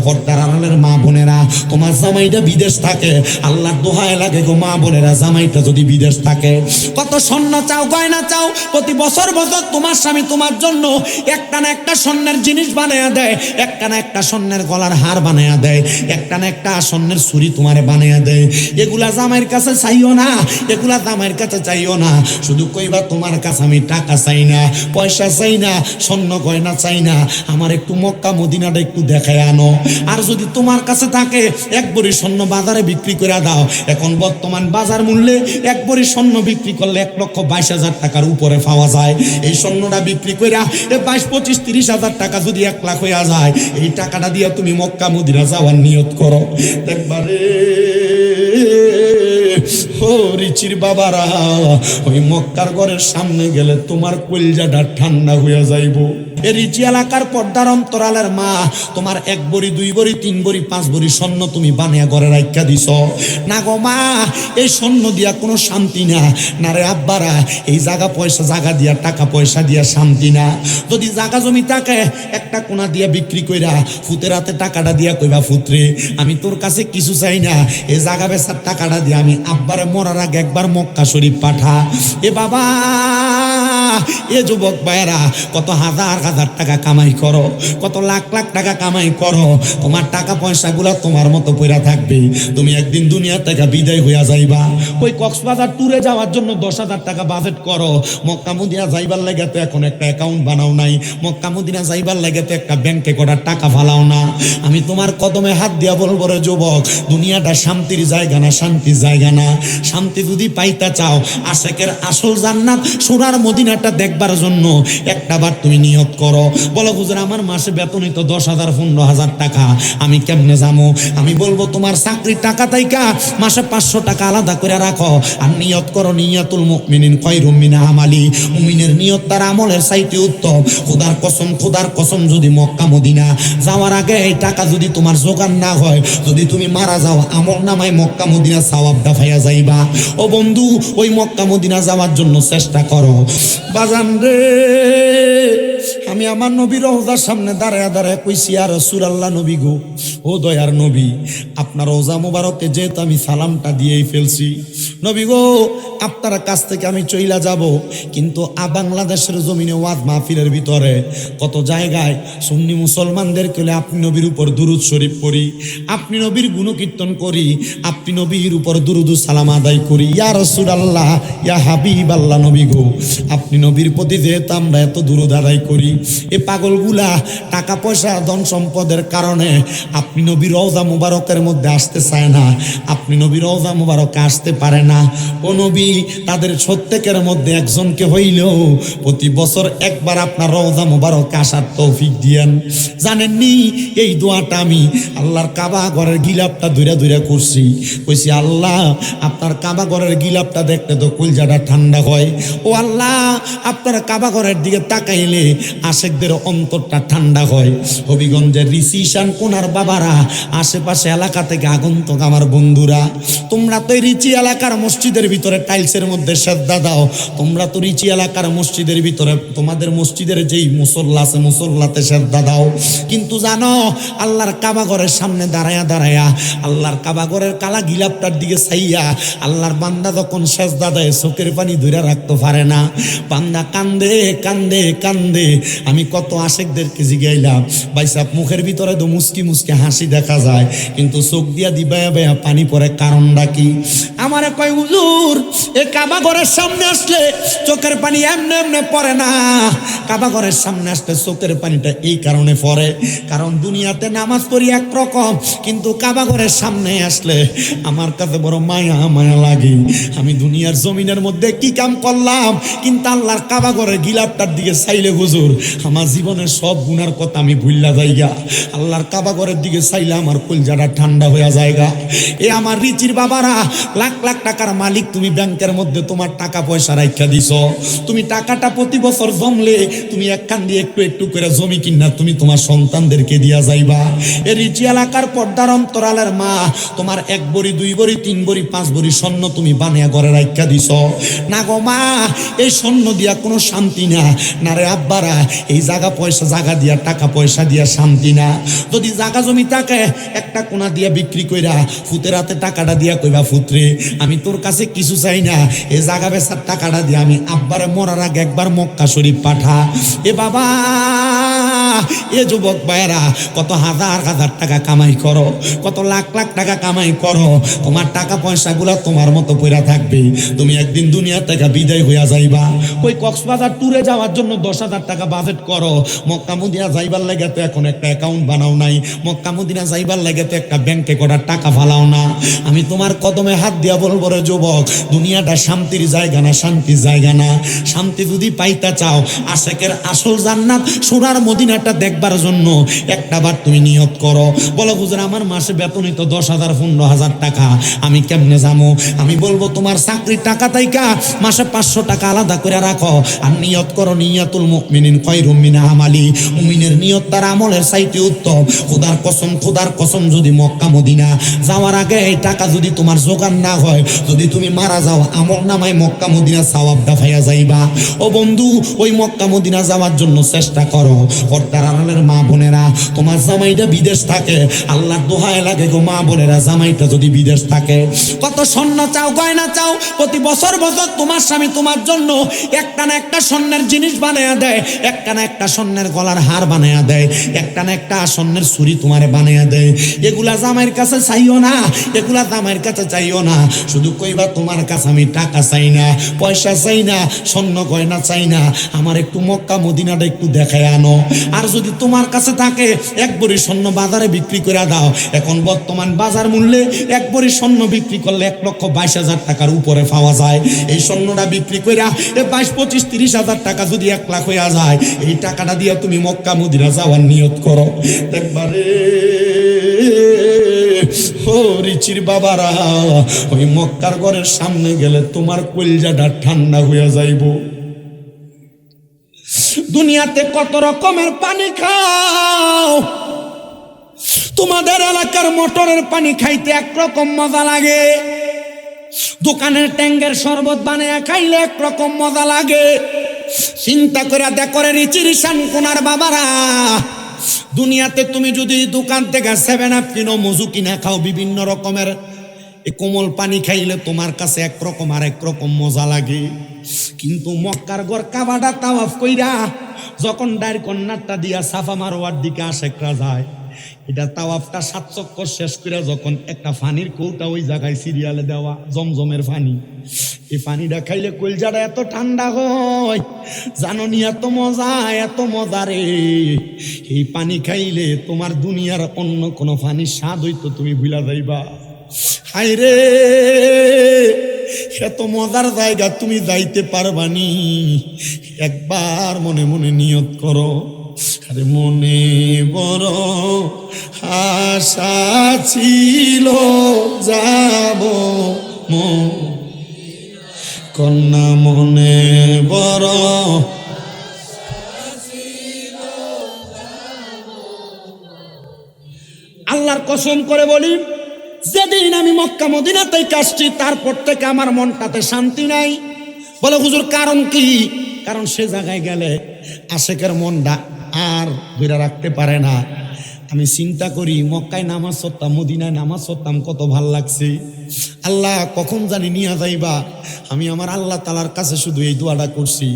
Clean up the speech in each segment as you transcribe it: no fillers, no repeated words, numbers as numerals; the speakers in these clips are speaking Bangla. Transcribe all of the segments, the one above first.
পর্দার আড়ালের মা বোনেরা, তোমার জামাইটা বিদেশ থাকে, আল্লাহর দোহায় লাগে গো মা বোনেরা, জামাইটা যদি বিদেশ থাকে, কত স্বর্ণ চাও, গয়না চাও, প্রতি বছর বছর তোমার স্বামী তোমার জন্য একটা না একটা স্বর্ণের জিনিস বানায়া দেয়, একটা না একটা স্বর্ণের গলার হার বানায়া দেয়, একটা না একটা স্বর্ণের ছুরি তোমারে বানায়া দেয়। এগুলা জামাইয়ের কাছে চাইও না, এগুলা জামাইয়ের কাছে চাইও না। শুধু কইবা তোমার কাছে আমি টাকা চাই না, পয়সা চাই না, স্বর্ণ গয়না চাই না, আমার একটু মক্কা মদিনাটা একটু দেখায় আনো। আর যদি তোমার কাছে থাকে এক ভরি স্বর্ণ বাজারে বিক্রি করে দাও। এখন বর্তমান বাজার মূল্যে এক ভরি স্বর্ণ বিক্রি করলে 1,22,000 টাকার উপরে পাওয়া যায়। এই স্বর্ণটা বিক্রি করে 22, 25, 30 হাজার টাকা যদি 1 লাখ হয়ে যায়, এই টাকাটা দিয়ে তুমি মক্কা মদিনা যাওয়ার নিয়ত করো। একবারে ও রিচির বাবারা, ওই মক্কার ঘরের সামনে গেলে তোমার কলিজাটা ঠান্ডা হয়ে যাইব। এই রিচি এলাকার পর্দার অন্তরালের মা, তোমার 1 ভরি 2 ভরি 3 ভরি 5 ভরি স্বর্ণ তুমি বানিয়া ঘরে রাখা দিছ না গো মা। এই স্বর্ণ দিয়া কোনো শান্তি না, না রে আব্বারা, এই জায়গা পয়সা জায়গা দিয়া টাকা পয়সা দিয়া শান্তি না। যদি জায়গা জমি থাকে একটা কোনা দিয়া বিক্রি কইরা ফুতের হাতে টাকাটা দিয়া কইবা, ফুতরে আমি তোর কাছে কিছু চাই না, এই জায়গা বেচার টাকাটা দিয়া আমি আব্বারে মরার আগে একবার মক্কা শরীফ পাঠা। এ বাবা, এ যুবক ভাইয়েরা, কত হাজার হাজার টাকা কামাই করো, কত লাখ লাখ টাকা কামাই করো, তোমার টাকা পয়সাগুলো তোমার মতো পড়া থাকবে, তুমি একদিন দুনিয়া থেকে বিদায় হইয়া যাইবা। ওই কক্সবাজার ট্যুরে যাওয়ার জন্য 10,000 টাকা বাজেট করো, মক্কা মদিনা যাইবার লাগে তো এখন একটা অ্যাকাউন্ট বানাও নাই, মক্কা মদিনা যাইবার লাগে তো একটা ব্যাংকে কটা টাকা ফালাও না। আমি তোমার কদমে হাত দিয়া বলবো রে যুবক, দুনিয়াটা শান্তির জায়গা না, শান্তির জায়গা না। শান্তি যদি পাইতে চাও, আশেকের আসল জান্নাত সোনার মদিনাটা দেখবার জন্য একটা বার তুমি নিয়ত করো। বলো হুজুর আমার মাসে বেতনই তো 10,000, 15,000 টাকা, আমি কেমনে যাবো? আমি বলবো তোমার চাকরির টাকা তাইকা মাসে 500 টাকা আলাদা করে রাখো, আর নিয়ত করো, নিয়াতুল মুমিনিন খায়রুম মিন আমালি, মুমিনের নিয়ত তার আমলের চাইতে উত্তম। খোদার কসম, খোদার কসম, যদি মক্কা মদিনা যাওয়ার আগে এই টাকা যদি তোমার জোগান না হয়, যদি তুমি মারা যাও, আমল নামায় মক্কা মদিনা সওয়াবটা পাইয়া যাইবা। ও বন্ধু, ওই মক্কা মদিনা যাওয়ার জন্য চেষ্টা করো বাজান রে। আমি আমার নবীর রওজার সামনে দাঁড়ায় দাঁড়ায় কইছি, আর রাসূলুল্লাহ নবী গো, ও দয়ার নবী, আপনার রওজা মুবারকে যেহেতু আমি সালামটা দিয়েই ফেলছি, নবী গো আপনার কাছ থেকে আমি চইলা যাব, কিন্তু বাংলাদেশের জমিনে ওয়াজ মাহফিলের ভিতরে কত জায়গায় সুন্নি মুসলমানদের কেলে আপনি নবীর উপর দুরুদ শরীফ পড়ি, আপনি নবীর গুণকীর্তন করি, আপনি নবীর উপর দুরুদ সালাম আদায় করি। ইয়া রাসূলুল্লাহ, ইয়া হাবিবাল্লাহ, নবী গো আপনি নবীর প্রতি যেহেতু আমরা এত দুরুদ আদায় করি, এ পাগলগুলা টাকা পয়সা ধন সম্পদের কারণে আপনি নবীর রওজা মুবারকের মধ্যে আসতে চায় না, আপনি নবীর রওজা মুবারকে আসতে পারে না। ও নবী, তাদের প্রত্যেকের মধ্যে একজনকে হইলেও প্রতি বছর একবার আপনার রওজা মুবারকে আসার তৌফিক দিয়েন। জানেননি এই দোয়াটা আমি আল্লাহর কাবা ঘরের গিলাপটা ধইরা ধইরা করছি, কইছি আল্লাহ আপনার কাবা ঘরের গিলাপটা দেখতে তো কলজাটা ঠান্ডা হয়। ও আল্লাহ, আপনার কাবা ঘরের দিকে তাকাইলে আশেকদের অন্তরটা ঠান্ডা হয়। হবিগঞ্জের রিসিশান কোনার বাবারা, আশেপাশে এলাকা থেকে আগন্তুক আমার বন্ধুরা, তোমরা তো রিচি এলাকার মসজিদের ভিতরে টাইলসের মধ্যে সেজদা দাও, তোমরা তো রিচি এলাকার মসজিদের ভিতরে তোমাদের মসজিদের যেই মুসল্লা আছে মুসল্লাতে সেজদা দাও, কিন্তু জানো আল্লাহর কাবা ঘরের সামনে দাঁড়ায়া দাঁড়ায়া আল্লাহর কাবা ঘরের কালা গিলাপটার দিকে চাইয়া আল্লাহর বান্দা যখন সেজদা দেয় চোখের পানি ধরে রাখতে পারে না, বান্দা কান্দে কান্দে কান্দে। আমি কত আশেকদেরকে জিগাইলাম, ভাই সাহেব মুখের ভিতরে তো মুস্কি মুস্কি হাসি দেখা যায়, কিন্তু চোখ দিয়া দিবায়া বায়া পানি পড়ে, কারণটা কি? আমারে কয় হুজুর, এই কাবা ঘরের সামনে আসলে চোখের পানি এমনি এমনি পড়ে না, কাবা ঘরের সামনে আসলে চোখের পানিটা এই কারণে পড়ে, কারণ দুনিয়াতে নামাজ পড়ি একরকম, কিন্তু কাবা ঘরের সামনে আসলে আমার কাছে বড় মায়া মায়া লাগে। আমি দুনিয়ার জমিনের মধ্যে কি কাম করলাম, কিন্তু আল্লাহর কাবা ঘরের গিলাপটার দিকে চাইলে হুজুর আমার জীবনের সব গুনার কথা আমি ভুললা যাইগা, আল্লাহর কাবা ঘরের দিকে চাইলে আমার কলজাটা ঠান্ডা হয়ে যায়গা। এ আমার রিচির বাবারা, লাখ লাখ টাকার মালিক তুমি, ব্যাংকের মধ্যে তোমার টাকা পয়সা রাখা দিছ, তুমি টাকাটা প্রতি বছর জমলে তুমি একখান দিয়ে একটু একটু করে জমি কিনা তুমি তোমার সন্তানদেরকে দিয়া যাইবা। এ রিচি এলাকার পর্দার অন্তরালের মা, তোমার 1 ভরি 2 ভরি 3 ভরি 5 ভরি স্বর্ণ তুমি বানিয়া ঘরে রাখা দিছ না গো মা। এই স্বর্ণ দিয়া কোনো শান্তি না, না রে আব্বার, বাবারা, এই জায়গা পয়সা জায়গা দিয়া টাকা পয়সা দিয়া শান্তি না। যদি জায়গা জমি থাকে একটা কোনা দিয়া বিক্রি কইরা ফুতের হাতে টাকাটা দিয়া কইবা, ফুতরে আমি তোর কাছে কিছু চাই না, এই জায়গা বেচার টাকাটা দিয়া আমি আব্বারে মরার আগে একবার মক্কা শরীফ পাঠা। এ বাবা, এ যুবক ভাইরা, কত হাজার হাজার টাকা কামাই করো, কত লাখ লাখ টাকা কামাই করো, তোমার টাকা পয়সাগুলা তোমার মতো পইরা থাকবে, তুমি একদিন দুনিয়া থেকে বিদায় হইয়া যাইবা। কই কক্সবাজার ট্যুরে যাওয়ার জন্য 10,000 টাকা বাজেট করো, মক্কা মদিনা যাইবার লাগে তো এখন একটা অ্যাকাউন্ট বানাও নাই, মক্কা মদিনা যাইবার লাগে তো একটা ব্যাংকে কটার টাকা ফালাও না। আমি তোমার কদমে হাত দিয়া বলবো রে যুবক, দুনিয়াটা শান্তির জায়গা না, শান্তির জায়গা না। শান্তি যদি পাইতে চাও, আশেকের আসল জান্নাত সোনার মদিনাটা দেখবার জন্য একটা বার তুমি নিয়ত করো। বলো হুজুর আমার মাসে বেতনই তো 10,000 15,000 টাকা, আমি কেমনে যাবো? আমি বলবো তোমার চাকরির টাকা তাইকা মাসে 500 টাকা আলাদা করে রাখো, আর নিয়ত করো নিয়াতুল মুমিনিন খায়রুম মিন আমালি, মুমিনের নিয়ত তার আমলের চাইতে উত্তম। খোদার কসম যদি মক্কা মদিনা যাওয়ার আগে এই টাকা যদি তোমার জোগাড় না হয়, যদি তুমি মারা যাও, আমল নামায় মক্কা মদিনা সওয়াব দাফাইয়া যাইবা। ও বন্ধু, ওই মক্কা মদিনা যাওয়ার জন্য চেষ্টা করো। পর্দার আড়ালের মা বোনেরা, তোমার জামাইটা বিদেশ থাকে, আল্লাহর দোহায় লাগে গো মা বোনেরা, জামাইটা যদি বিদেশ থাকে, কত স্বর্ণ চাও, গয়না চাও, প্রতি বছর বছর তোমার স্বামী তোমার জন্য একটা না একটা স্বর্ণের জিনিস বানায়া দেয়, একটা না একটা স্বর্ণের গলার হার বানায়া দেয়, একটা না একটা স্বর্ণের ছুরি তোমারে বানায়া দেয়। এগুলা জামাইয়ের কাছে চাইও না, এগুলা জামাইয়ের কাছে চাইও না। শুধু কইবা তোমার কাছে আমি টাকা চাই না, পয়সা চাই না, স্বর্ণ গয়না চাই না, আমার একটু মক্কা মদিনাটা একটু দেখায় আনো। আর যদি তোমার কাছে থাকে, এক ভরি স্বর্ণ বাজারে বিক্রি করে দাও। এখন বর্তমান বাজার মূল্যে এক ভরি স্বর্ণ বিক্রি করলে 1,22,000 টাকার উপরে পাওয়া যায়। এই স্বর্ণটা বিক্রি করে 22, 25, 30,000 টাকা যদি 1 লাখ হইয়া যায়, এই টাকাটা দিয়ে তুমি মক্কা মদিনা যাওয়ার নিয়ত করো। একবারে ও রিচির বাবারা, ওই মক্কার ঘরের সামনে গেলে তোমার কলিজাটা ঠান্ডা হইয়া যাইব। দুনিয়াতে কত রকমের পানি খাও, তোমাদের এলাকার মোটরের পানি খাইতে একরকম মজা লাগে, দোকানের ট্যাঙ্গের শরবত বানায় খাইলে একরকম মজা লাগে। চিন্তা করে দেখো রে রিচির শানকোনার বাবারা, দুনিয়াতে তুমি যদি দোকান থেকে 7 আপ কিনো, মজু কিনা খাও, বিভিন্ন রকমের কোমল পানি খাইলে তোমার কাছে একরকম আর একরকম মজা লাগে। কিন্তু মক্কার ঘর কাবাটা তাওয়াফ কইরা যখন ডাইর কন্যাটা দিয়া সাফা মারোয়ার দিকে আশেকরা যায়, এটা তাওয়াফটা 7 চক্কর শেষ করে যখন একটা পানির কৌটা ওই জায়গায় সিরিয়ালে দেওয়া জমজমের পানি, এই পানিটা খাইলে কলজাটা এত ঠান্ডা হয়, জানো নি? এত মজা রে। এই পানি খাইলে তোমার দুনিয়ার অন্য কোনো পানির স্বাদ হইতো তুমি ভুলা যাইবা। হায় রে, এত মজার জায়গা তুমি যাইতে পারবানি, একবার মনে মনে নিয়ত করো। আরে মনে বড় আশা ছিল যাব কন্যা, মনে বড় আল্লাহর কসম করে বলি, যেদিন আমি মক্কা মদিনাতে আসছি তারপর থেকে আমার মনটাতে শান্তি নাই। বলে হুজুর কারণ কি? কারণ সে জায়গায় গেলে আশেকের মনটা আর ধরে রাখতে পারে না। আমি চিন্তা করি মক্কায় নামাজ পড়তাম, মদিনায় নামাজ পড়তাম, কত ভাল লাগছে। আল্লাহ কখন জানি নিয়ে যাইবা। আমি আমার আল্লাহ তালার কাছে শুধু এই দোয়াটা করছি,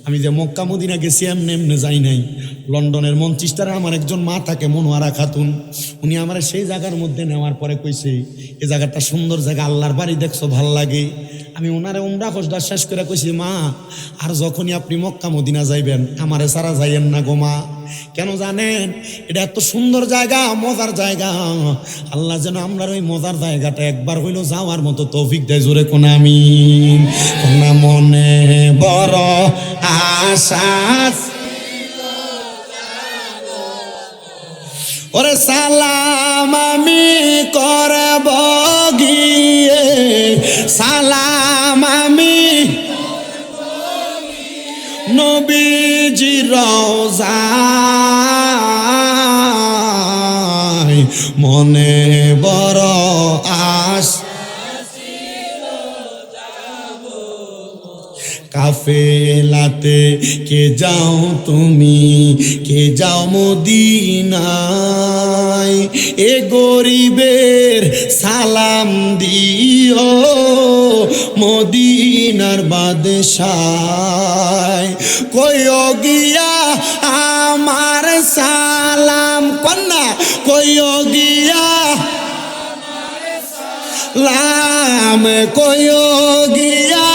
আমি যে মক্কা মদিনা গেছি এমনি যাই নাই। লন্ডনের মঞ্চিস্টারে আমার একজন মা থাকে, মনোয়ারা খাতুন, উনি আমার সেই জায়গার মধ্যে নেওয়ার পরে কইছে এই জায়গাটা সুন্দর জায়গা, আল্লাহর বাড়ি দেখছো, ভাল লাগে। আমি ওনারে উমরা হজটা শেষ করে কইছি, মা আর যখনই আপনি মক্কা মদিনা যাইবেন আমারে সারা যাইয়েন না গো মা। কেন জানেন? এটা এত সুন্দর জায়গা, মজার জায়গা। আল্লাহ যেন আমরা ওই মজার জায়গাটা একবার হইলো যাওয়ার মতো তৌফিক দেয়। জোরে কোন আমিন। কোনা মনে বড় আশা, ওরে সালাম আমি করব গিয়ে, সালাম আমি নবীজি রওজায়, মনে বড় আশা কাফেলাতে কে যাও তুমি, কে যাও মদিনায়, এ গরিবের সালাম দিও মদিনার বাদশায়, কইও গিয়া আমার সালাম কন্যা, কইও গিয়া লাম, কইও গিয়া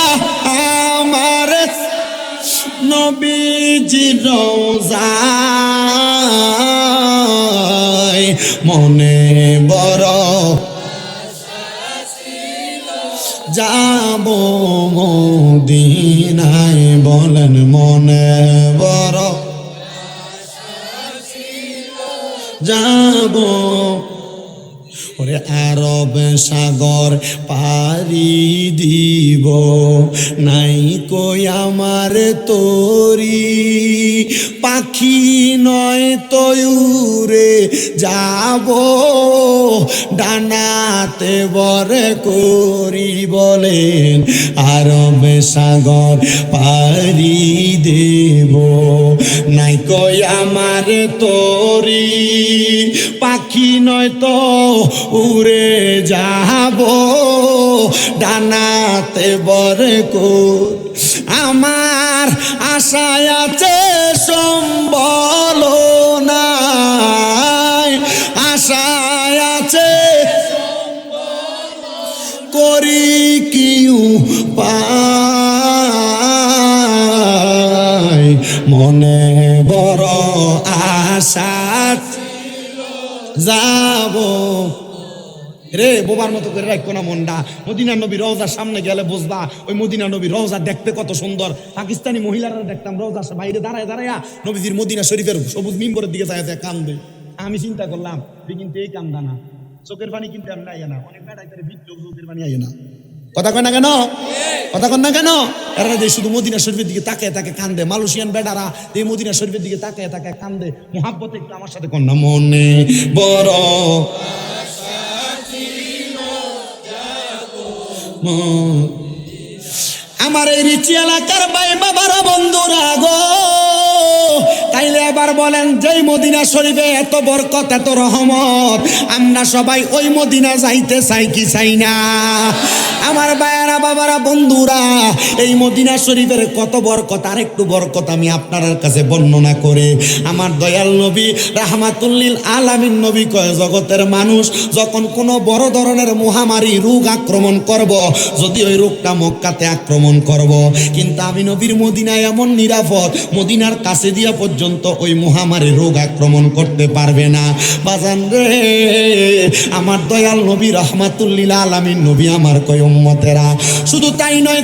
আমার নবীজি রওজায়, মনে বড় যাব মদিনায়, বলেন মনে বড় যাব। ওরে আরব সাগর পারি দিব, নাই কই আমার তরি, পাখি নয় তো উড়ে যাব, ডানাতে বরে করি, বলেন আরব সাগর পারি দেব, নাই কই আমার তরি, পাখি নয় তো উড়ে যাব, ডানাতে বরে কর। আমার আশায় আছে সম্বল নাই, আশায় আছে করি কি পাই, মনে বড় আশা যাব। রে বোবার মতো করে রাখো না মনটা, মদিনা নবী রওজার সামনে গেলে বুঝবা ওই মদিনা নবী রওজা দেখতে কত সুন্দর। পাকিস্তানি মহিলারা দেখতাম রওজার বাইরে দাঁড়ায় দাঁড়ায় নবীজির মদিনা শরীফের সবুজ মিম্বরের দিকে যায় কান্দে। আমি চিন্তা করলাম কিন্তু এই কান্দা না, চোখের পানি কিন্তু আর নাই না, অনেক বেড়াই করে ভিতরে চোখের পানি আয় না। কথা কয় না কেন, কথা কন না কেন? এরা যে শুধু মদিনা শরীফের দিকে তাকায় তাকে কান্দে, মালয়েশিয়ান বেডারা এই মদিনা শরীফের দিকে তাকায় তাকে কান্দে। মোহাব্বতে একটু আমার সাথে কন না, মনে বড় আমার এই রিচি এলাকার ভাই বাবারা বন্ধুরা গো, তাইলে আবার বলেন যেই মদিনা শরীফে এত বরকত এত রহমত, আমরা সবাই ওই মদিনা যাইতে চাই কি চাই না? আমার ভাইয়ারা বাবারা বন্ধুরা, এই মদিনা শরীফের কত বরকত, আর একটু বরকত আমি আপনার কাছে বর্ণনা করে। আমার দয়াল নবী রাহমাতুল্লিল আলামিন নবী কয়, জগতের মানুষ যখন কোনো বড় ধরনের মহামারী রোগ আক্রমণ করব, যদি ওই রোগটা মক্কাতে আক্রমণ করব, কিন্তু আমি নবীর মদিনায় এমন নিরাপদ, মদিনার কাছে দিয়া পর্যন্ত ওই মহামারী রোগ আক্রমণ করতে পারবে না। বাজান রে, আমার দয়াল নবী রাহমাতুল্লিল আলামিন নবী আমার কয় উম্মতেরা, শুধু তাই নয়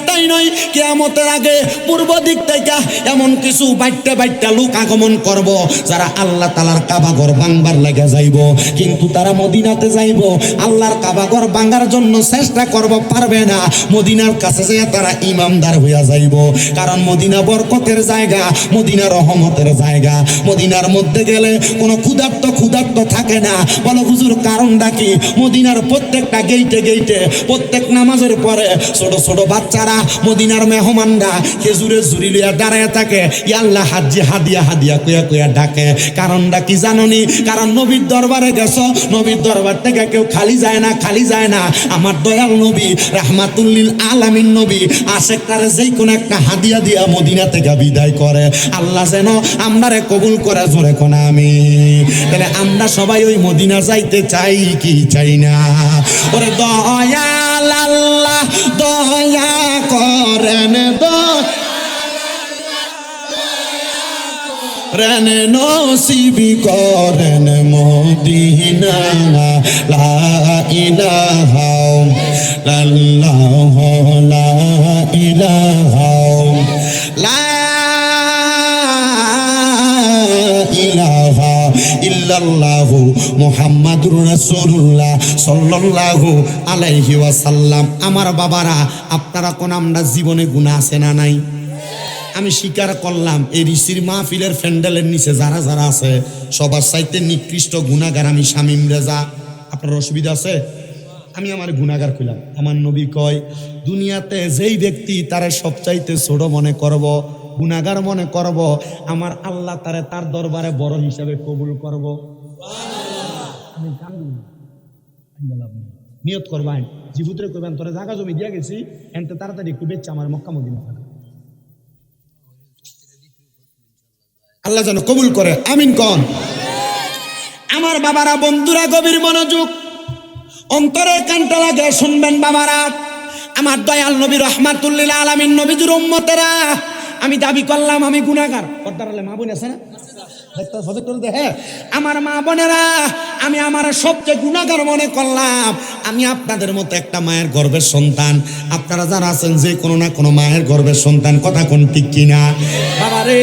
কিয়ামতের আগে পূর্ব দিক থেকে এমন কিছু বাইট্টা বাইট্টা লোক আগমন করব, যারা আল্লাহ তাআলার কাবাঘর ভাঙবার লেগে যাইব, কিন্তু তারা মদিনাতে যাইব, আল্লাহর কাবাঘর ভাঙার জন্য চেষ্টা করব, পারবে না। মদিনার কাছে যেয়ে তারা ইমামদার হইয়া যাইব, কারণ মদিনা বরকতের জায়গা, মদিনা রহমতের জায়গা। মদিনার মধ্যে গেলে কোনো ক্ষুধার্ত থাকে না। বলো হুজুর কারণটা কি? মদিনার প্রত্যেকটা গেইটে গেইটে প্রত্যেক নামাজের পরে ছোট ছোট বাচ্চারা, মদিনার মেহমানরা খেজুরে ঝুরি লইয়া দাঁড়ায় থাকে, ইয়াল্লাহ হাজি হাদিয়া হাদিয়া কইয়া কইয়া ডাকে। কারণটা কি জাননি? কারণ নবীর দরবারে গেছো, নবীর দরবার থেকে কেউ খালি যায় না, খালি যায় না। আমার দয়াল নবী রাহমাতুল্লিল আলামিন নবী আশেকটারে যেই কোন একটা হাদিয়া দিয়া মদিনা থেকে বিদায় করে। আল্লাহ যেন আমরারে কবুল করে, জোরে কোন আমি। তাহলে আমরা সবাই ওই মদিনা যাইতে চাই কি চাই না? ওরে দয়াল আল্লাহ দয়া করেন, রেন নসিবি করেন মদিনা, লা ইলাহা ইল্লাল্লাহ, লা ইলাহা ইল্লাল্লাহু মুহাম্মাদুর রাসূলুল্লাহ সাল্লাল্লাহু আলাইহি ওয়াসাল্লাম। আমার বাবারা, আপনারা কোন আমরা জীবনে গুনাহ আছে না নাই? আমি স্বীকার করলাম এই ঋষির মাহফিলের ফ্যান্ডেলের নিচে যারা যারা আছে সবার চাইতে নিকৃষ্ট গুনাহগার আমি শামীম রেজা। আপনার অসুবিধা আছে? আমি আমার গুনাহগার কইলাম। আমার নবী কয় দুনিয়াতে যেই ব্যক্তি তারে সবচাইতে ছোট মনে করব, গুনাহগার মনে করব, আমার আল্লাহ তারে তার দরবারে বড় হিসাবে কবুল করব। আমি কান্দুন না, নিয়ত করবেন, জীবুতরে করবেন তোরা জায়গা জমি দিয়া গেছি, এনতে তাড়াতাড়ি একটু বেচছে আমার মক্কা মদিনা থাকা, আল্লাহ যেন কবুল করে, আমিন কন। আমার বাবারা, বন্ধুরা, গভীর মনোযোগ, অন্তরের কানটা লাগে শুনবেন বাবারা। আমার দয়াল নবী রহমাতুল্লিল আলামিন নবীজির উম্মতেরা, আমি দাবি করলাম আমি গুনাহগার। পর্দার আলে মা বোন আছে না? হ্যাঁ, আমার মা বোনেরা, আমি আমার সবচেয়ে গুনাহগার মনে করলাম। আমি আপনাদের মতো একটা মায়ের গর্ভের সন্তান। আপনারা যারা আছেন যে কোনো না কোনো মায়ের গর্ভের সন্তান, কথা কোন ঠিক কিনা? বাবারে,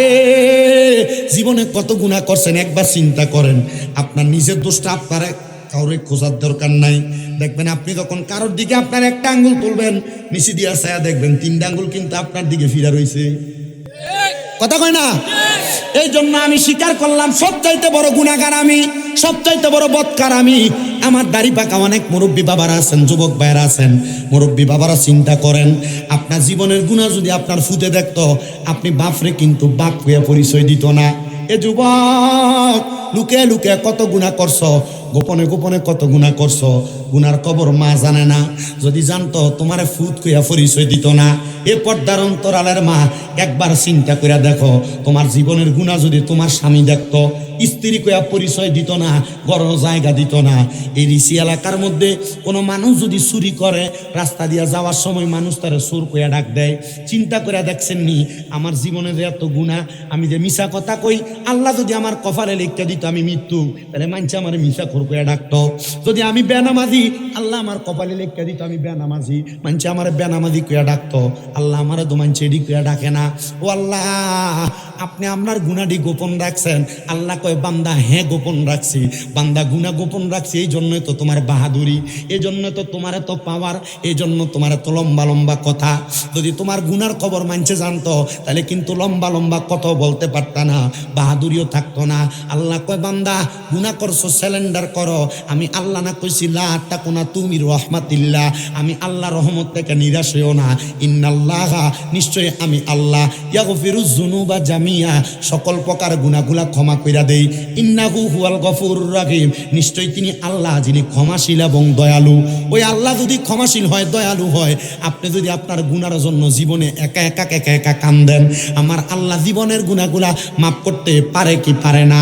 জীবনে কত গুনাহ করছেন একবার চিন্তা করেন। আপনার নিজের দোষটা আপনারা কাউরে খোঁজার দরকার নাই। দেখবেন আপনি যখন কারোর দিকে আপনার একটা আঙ্গুল তুলবেন, নিচে দিয়া ছায়া দেখবেন 3টা আঙ্গুল কিন্তু আপনার দিকে ফিরা রয়েছে, কথা কয় না? এই জন্য আমি স্বীকার করলাম সবচাইতে বড় গুনাহগার আমি, সবচাইতে বড় বদকার আমি। আমার দাড়ি পাকা অনেক মুরব্বী বাবারা আছেন, যুবক ভাইরা আছেন, মুরব্বী বাবারা চিন্তা করেন, আপনার জীবনের গুনাহ যদি আপনার ফুটে দেখতো, আপনি বাপরে কিন্তু বাপ হইয়া পরিচয় দিত না। এ যুবক, লুকে লুকে কত গুনাহ করছো, গোপনে গোপনে কত গুনাহ করছো, গুনার কবর মা জানে না। যদি জানতো তোমারে ফুট কইয়া পরিচয় দিত না। এ পর্দার অন্তরালের মা, একবার চিন্তা কইরা দেখো, তোমার জীবনের গুনাহ যদি তোমার স্বামী দেখতো, স্ত্রী কইয়া পরিচয় দিত না, বড় জায়গা দিত না। এই রিসি এলাকার মধ্যে কোনো মানুষ যদি চুরি করে, রাস্তা দিয়া যাওয়ার সময় মানুষ তারে চোর কইয়া ডাক দেয়। চিন্তা করে দেখছেন নি আমার জীবনের এত গুনাহ, আমি যে মিছা কথা কই, আল্লাহ যদি আমার কপালে লিখতে দিত আমি মৃত্যু, তাহলে মানুষ আমার মিছা খোর কইয়া ডাকতো। যদি আমি বেনামাজি, আল্লাহ আমার কপালে লিখতে দিত আমি বেনামাজি, মানুষ আমার বেনামাজি কইয়া ডাকতো। আল্লাহ আমার তো মানুষ এডি কইয়া ডাকে না। ও আল্লাহ, আপনি আপনার গুনাহটি গোপন রাখছেন। আল্লাহ কয় বান্দা, হ্যাঁ গোপন রাখছি, বান্দা গুনাহ গোপন রাখছি, এই জন্যই তো তোমার বাহাদুরি, এই জন্য তো তোমার এত পাওয়ার, এই জন্য তোমার এত লম্বা লম্বা কথা। যদি তোমার গুনার খবর মানছে জানতো, তাহলে কিন্তু লম্বা লম্বা কথা বলতে পারতা না, বাহাদুরিও থাকতো না। আল্লাহ কয় বান্দা গুনাহ করছো, সিলিন্ডার করো। আমি আল্লাহ না কইছি লা তাকুনা তুমি রহমাতিল্লাহ, আমি আল্লাহ রহমত থেকে নিরাশ হইও না। ইন্নাল্লাহা, নিশ্চয় আমি আল্লাহ, ইয়াগফিরুজ যুনুবা জামিয়া, সকল প্রকার গুনাহগুলা ক্ষমা কইরা দেই। ইন্নাহু হুয়াল গফুরুর রহিম, নিশ্চয় তিনি আল্লাহ যিনি ক্ষমাশীল এবং দয়ালু। ওই আল্লাহ যদি ক্ষমাশীল হয়, দয়ালু হয়, আপনি যদি আপনার গুনার জন্য জীবনে একা একা একা একা কান্দেন, আমার আল্লাহ জীবনের গুনাহগুলা মাফ করতে পারে কি পারে না?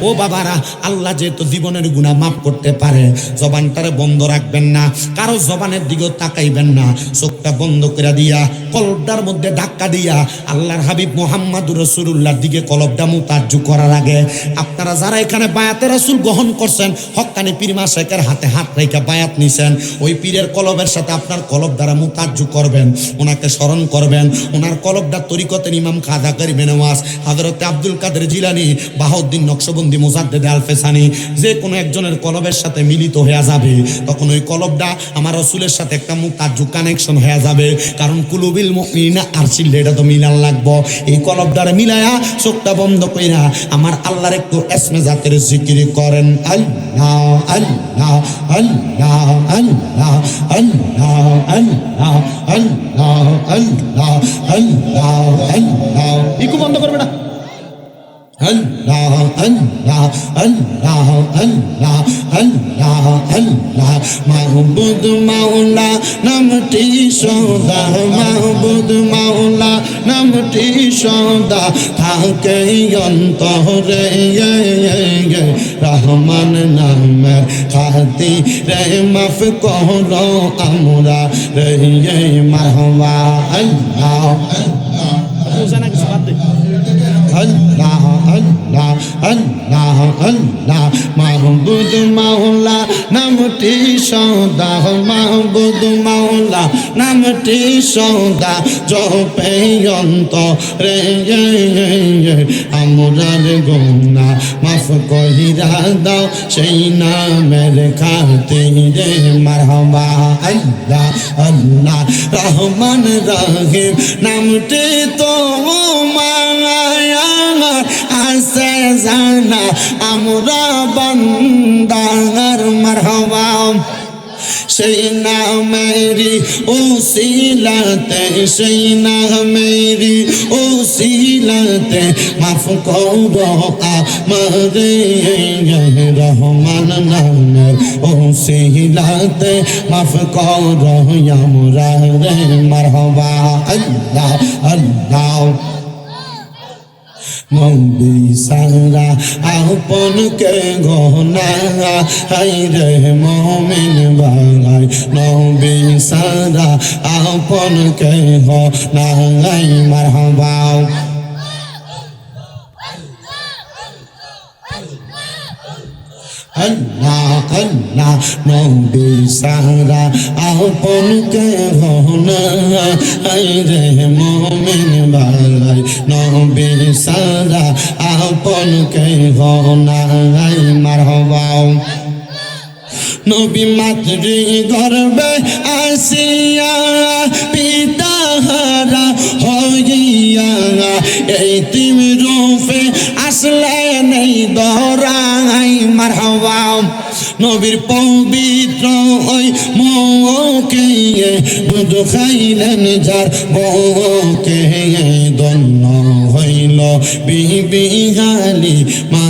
ও বাবারা, আল্লাহ যেহেতু জীবনের গুনাহ মাফ করতে পারে, জবানটারে বন্ধ রাখবেন না, কারো জবানের দিকেও তাকাইবেন না, চোখটা বন্ধ করে দিয়া, কলবটার মধ্যে ধাক্কা দিয়া আল্লাহর হাবিব মুহাম্মাদুর রাসূলুল্লাহর দিকে কলবটা মুতাজ্জু করার আগে, আপনারা যারা এখানে বায়াতে রাসূল গ্রহণ করছেন, হক্কানি পীর মাশায়েখের হাতে হাত রেখে বায়াত নিছেন, ওই পীরের কলবের সাথে আপনার কলব দ্বারা মুতাজ্জু করবেন, ওনাকে স্মরণ করবেন। ওনার কলবটা তরিকতের ইমাম খাজা গরিবে নওয়াজ হযরতে আব্দুল কাদের জিলানী, বাহাউদ্দিন নকশবন্দি, মুজাদ্দেদে আলফেসানি, যে কোনো একজনের কলবের সাথে মিলিত হয়ে যাবে, তখন ওই কলবটা আমার রাসূলের সাথে একটা মুতাজ্জু কানেকশন হয়ে যাবে। কারণ কুলুবিল মুমিনিনা আরশিল, এটা তো মিলান লাগবো। এই কলবটারে মিলায়া চোখটা বন্ধ কইরা আমার আল্লাহর একটু এসমে জাতের জিকির করেন। আল্লাহ আল্লাহ আল্লাহ আল্লাহ আল্লাহ আল্লাহ আল্লাহ আল্লাহ আল্লাহ আল্লাহ, ইকু বন্ধ করবে না। আল্লাহ আল্লাহ আল্লাহ আল্লাহ আল্লাহ আল্লাহ, মাহবুদ মাওলা নামটি সদা, মাহবুদ মাওলা নামটি সদা থাকে অন্তরে, রহমান নামের খাতিরে মাফ করো আমরা রে মারহাবা। আল্লাহ আল্লাহ আল্লাহ আল্লাহ আল্লাহ, মাহবুদ মাওলা নামটি সদা, মাহবুদ মাওলা নামটি সদা জপে অন্তরে, আমরার গুনাহ মাফ কইরা দাও সেই নামের খাতিরে মারহাবা। আল্লাহ আল্লাহ রহমান রহিম নামটি তো আছে জানা আমরা বান্দার মারহাবা। সেই নামেরি ওসিলাতে, সেই নামেরি ওসিলাতে মাফ করো আমারে, রহমান নামের ওসিলাতে মাফ করো আমরা রে। মারহাবা আল্লাহ আল্লাহ। নবী সারা আপন কে গনা, হাই রে মুমিন ভাই, নবী সারা আপন কে গনা। মারহাবা আল্লাহ আল্লাহ। নবী সারা আপন কে গনা, হাই রে মুমিন ভাই, নবী সারা আপন কে গনা। মারহাবা। নবী মাতৃ গর্ভে আসিয়া পিতা হারা হইয়া, এই তিমি রূপে আসলেন এই দরাই। মারহাবা। নবীর পবিত্র ওই মুখে দুধ খাইলেন যার বউকে, ধন্য হইল বিবি হালিমা,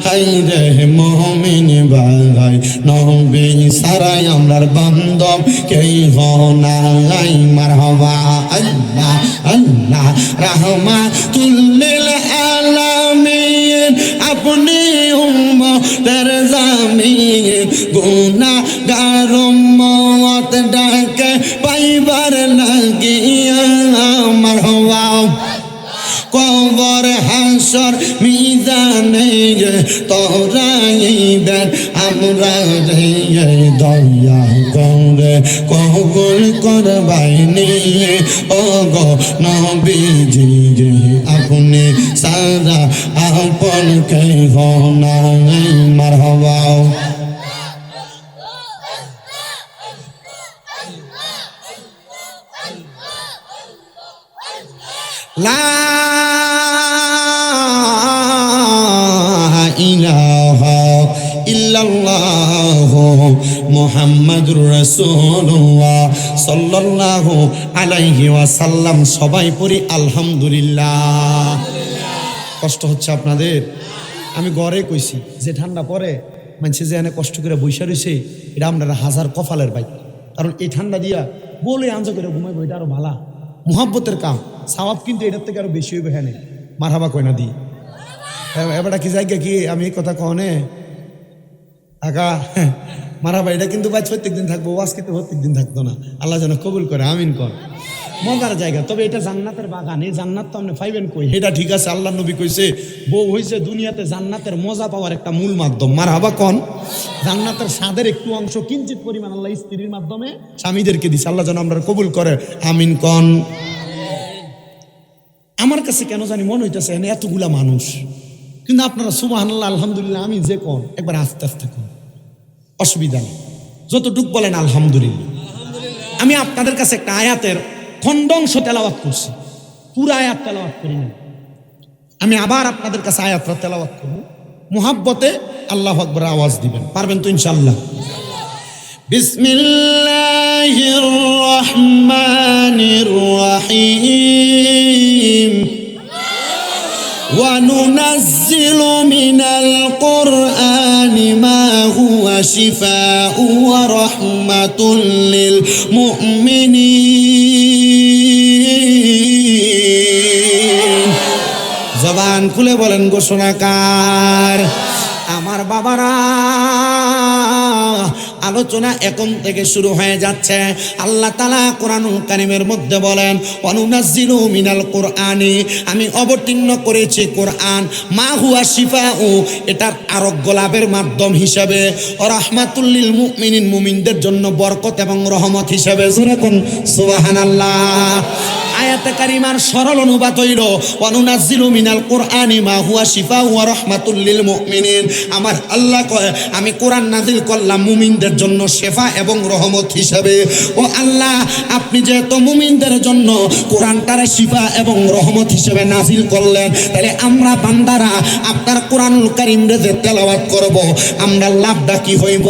হাই রে মুমিন ভাই, নবী সারাই আমরার বান্ধব কেই নাই। মারহাবা আল্লাহ আল্লাহ। রাহমাতুল লিল আলামিন আপনি উম্মতের জামিন, গুনাহগার উম্মত ডাকে পাইবার লাগিয়া। মারহাবা। কবর হাসর মিজানে তোরাইবেন আমরা রে, দয়া করে কবুল করবাইনি ও গো নবীজি, আপনি সারা আপন কে নাই। মারহাবা। লা ইলাহা ইল্লাল্লাহু মুহাম্মাদুর রাসূলুল্লাহ সাল্লাল্লাহু আলাইহি ওয়াসাল্লাম। সবাই পড়ি আলহামদুলিল্লাহ। কষ্ট হচ্ছে আপনাদের? আমি ঘরে কইছি যে ঠান্ডা পরে মানুষে যে এনে কষ্ট করে বৈশা রয়েছে, এটা আপনারা হাজার কপালের বাইক। কারণ এই ঠান্ডা দিয়া বলে আঞ্জা করে ঘুমাইবো, এটা আরো ভালা মুহাব্বতের কাম, সওয়াব কিন্তু এটার থেকে আরো বেশি হইবে। হ্যাঁ মারহাবা কয়না দি এবারটা কি জায়গা কি আমি এই কথা কনে আকা মারহাবা। এটা কিন্তু বাজ প্রত্যেক দিন থাকবো, ওয়াজ কিন্তু প্রত্যেক দিন থাকতো না। আল্লাহ যেন কবুল করে, আমিন কর। মজার জায়গা, তবে এটা জান্নাতের বাগান। এই জান্নাত তো আপনি পাইবেন কই? এটা ঠিক আছে, আল্লাহ নবী কইছে বউ হইছে দুনিয়াতে জান্নাতের মজা পাওয়ার একটা মূল মাধ্যম। মারহাবা কোন? জান্নাতের স্বাদের একটু অংশ কিঞ্চিত পরিমাণ আল্লাহ স্ত্রীর মাধ্যমে স্বামীদেরকে দিছে। আল্লাহ যেন আমরা কবুল করে, আমিন কন। আমার কাছে কেন জানি মনে হইতেছে এতগুলা মানুষ, কিন্তু আপনারা সুবহানাল্লাহ আলহামদুলিল্লাহ আমি যে কোন একবার আস্তে আস্তে কোন, অসুবিধা নেই, যতটুক বলেন আলহামদুলিল্লাহ। আমি আপনাদের কাছে একটা আয়াতের খণ্ডাংশ তেলাওয়াত করছি, পুরো আয়াত তেলাওয়াত করি না। আমি আবার আপনাদের কাছে আয়াতটা তেলাওয়াত করব, মুহাব্বতে আল্লাহু আকবার আওয়াজ দিবেন, পারবেন তো ইনশাআল্লাহ? বিসমিল্লাহির রহমানির রহিম। وننزل من القرآن ما هو شفاء ورحمة للمؤمنين। জবান খুলে বলেন ঘোষণাকার। আমার বাবারা, আলোচনা এখন থেকে শুরু হয়ে যাচ্ছে। আল্লাহ তাআলা কোরআনুল কারীমের মধ্যে বলেন, ওয়ানুনাজ্জিলু মিনাল কোরআনি, আমি অবতীর্ণ করেছি কোরআন, মা হুয়া শিফাউ, এটার আরোগ্য লাভের মাধ্যম হিসাবে, ও রাহমাতুল লিল মুমিনিন, মুমিনদের জন্য বরকত এবং রহমত হিসাবে। সুবহানাল্লাহ। আয়াতে কারিমার সরল অনুবাদ হইল ওয়ানুনাজ্জিলু মিনাল কুরআনি মা হুয়া শিফা ওয়া রাহমাতুল লিল মুমিনিন। আমার আল্লাহ কয় আমি কোরআন নাজিল করলাম মুমিনদের জন্য শেফা এবং রহমত হিসেবে। ও আল্লাহ, আপনি যেহেতু মুমিনদের জন্য কোরআনটারে শিফা এবং রহমত হিসেবে নাজিল করলেন, তাহলে আমরা বান্দারা আপনার কোরআনুল কারীম রে যে তেলাওয়াত করব, আমরা লাভটা কি হইব?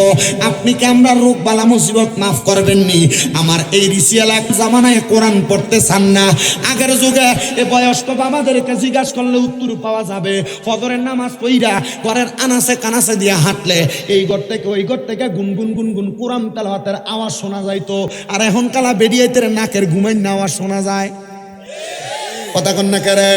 আপনি কি আমরা রোগ বালা মুসিবত মাফ করবেন নি? আমার এই রিসিয়ালা জামানায় কোরআন পড়তে চান না? আগের যুগে এ বয়স্ক বাবাদেরকে জিজ্ঞাসা করলে উত্তর পাওয়া যাবে। ফজরের নামাজ পড়া ঘরের আনাসে কানাসে দিয়ে হাঁটলে এই ঘর থেকে ওই ঘর থেকে গুনগুন গুনগুন কোরআন তেলাওয়াতের আওয়াজ শোনা যাইতো। আর এখন কালা বেরিয়েতে নাকের ঘুমাইন আওয়াজ শোনা যায়। কথা কন না কেরে?